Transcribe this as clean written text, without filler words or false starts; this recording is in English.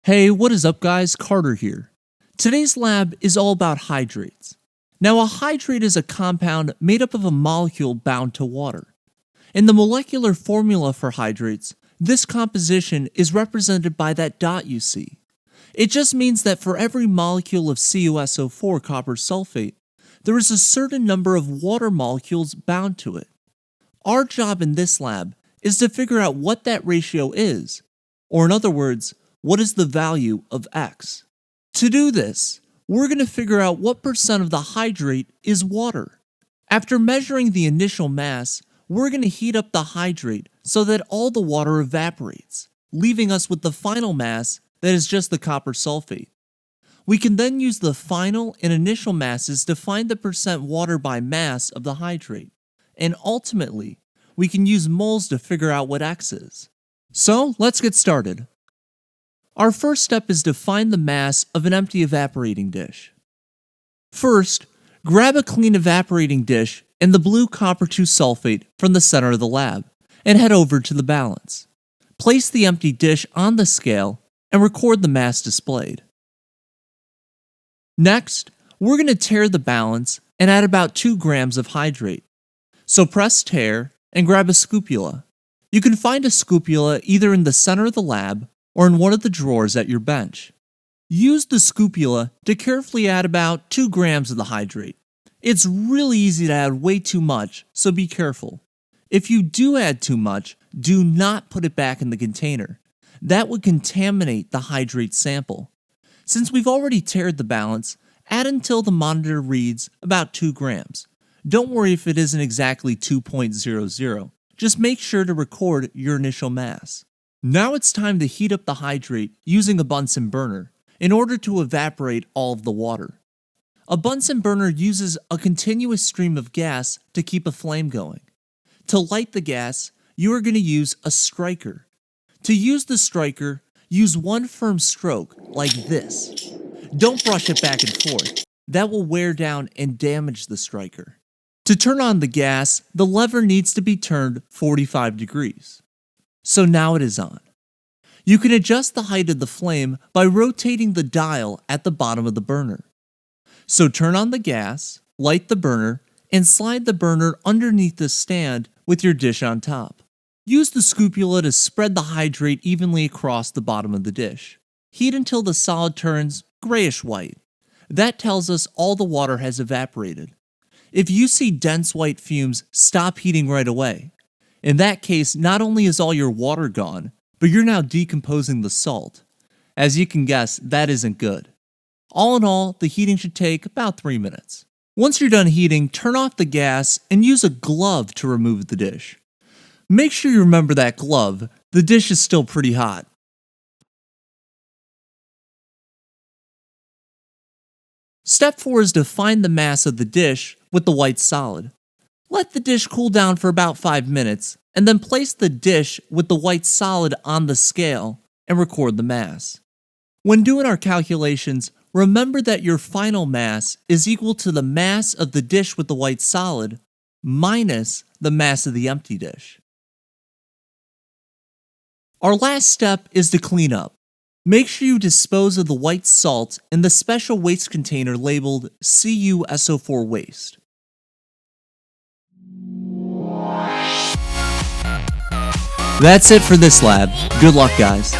Hey, what is up guys? Carter here. Today's lab is all about hydrates. Now a hydrate is a compound made up of a molecule bound to water. In the molecular formula for hydrates, this composition is represented by that dot you see. It just means that for every molecule of CuSO4 copper sulfate, there is a certain number of water molecules bound to it. Our job in this lab is to figure out what that ratio is, or in other words, what is the value of X. To do this, we're going to figure out what percent of the hydrate is water. After measuring the initial mass, we're going to heat up the hydrate so that all the water evaporates, leaving us with the final mass that is just the copper sulfate. We can then use the final and initial masses to find the percent water by mass of the hydrate, and ultimately, we can use moles to figure out what X is. So, let's get started. Our first step is to find the mass of an empty evaporating dish. First, grab a clean evaporating dish and the blue copper 2 sulfate from the center of the lab, and head over to the balance. Place the empty dish on the scale and record the mass displayed. Next, we're going to tare the balance and add about 2 grams of hydrate. So press tare and grab a scoopula. You can find a scoopula either in the center of the lab or in one of the drawers at your bench. Use the scoopula to carefully add about 2 grams of the hydrate. It's really easy to add way too much, so be careful. If you do add too much, do not put it back in the container. That would contaminate the hydrate sample. Since we've already tared the balance, add until the monitor reads about 2 grams. Don't worry if it isn't exactly 2.00. Just make sure to record your initial mass. Now it's time to heat up the hydrate using a Bunsen burner in order to evaporate all of the water. A Bunsen burner uses a continuous stream of gas to keep a flame going. To light the gas, you are going to use a striker. To use the striker, use one firm stroke like this. Don't brush it back and forth. That will wear down and damage the striker. To turn on the gas, the lever needs to be turned 45 degrees. So now it is on. You can adjust the height of the flame by rotating the dial at the bottom of the burner. So turn on the gas, light the burner, and slide the burner underneath the stand with your dish on top. Use the scoopula to spread the hydrate evenly across the bottom of the dish. Heat until the solid turns grayish white. That tells us all the water has evaporated. If you see dense white fumes, stop heating right away. In that case, not only is all your water gone, but you're now decomposing the salt. As you can guess, that isn't good. All in all, the heating should take about 3 minutes. Once you're done heating, turn off the gas and use a glove to remove the dish. Make sure you remember that glove. The dish is still pretty hot. Step 4 is to find the mass of the dish with the white solid. Let the dish cool down for about 5 minutes, and then place the dish with the white solid on the scale and record the mass. When doing our calculations, remember that your final mass is equal to the mass of the dish with the white solid minus the mass of the empty dish. Our last step is to clean up. Make sure you dispose of the white salt in the special waste container labeled CuSO4 waste. That's it for this lab. Good luck, guys.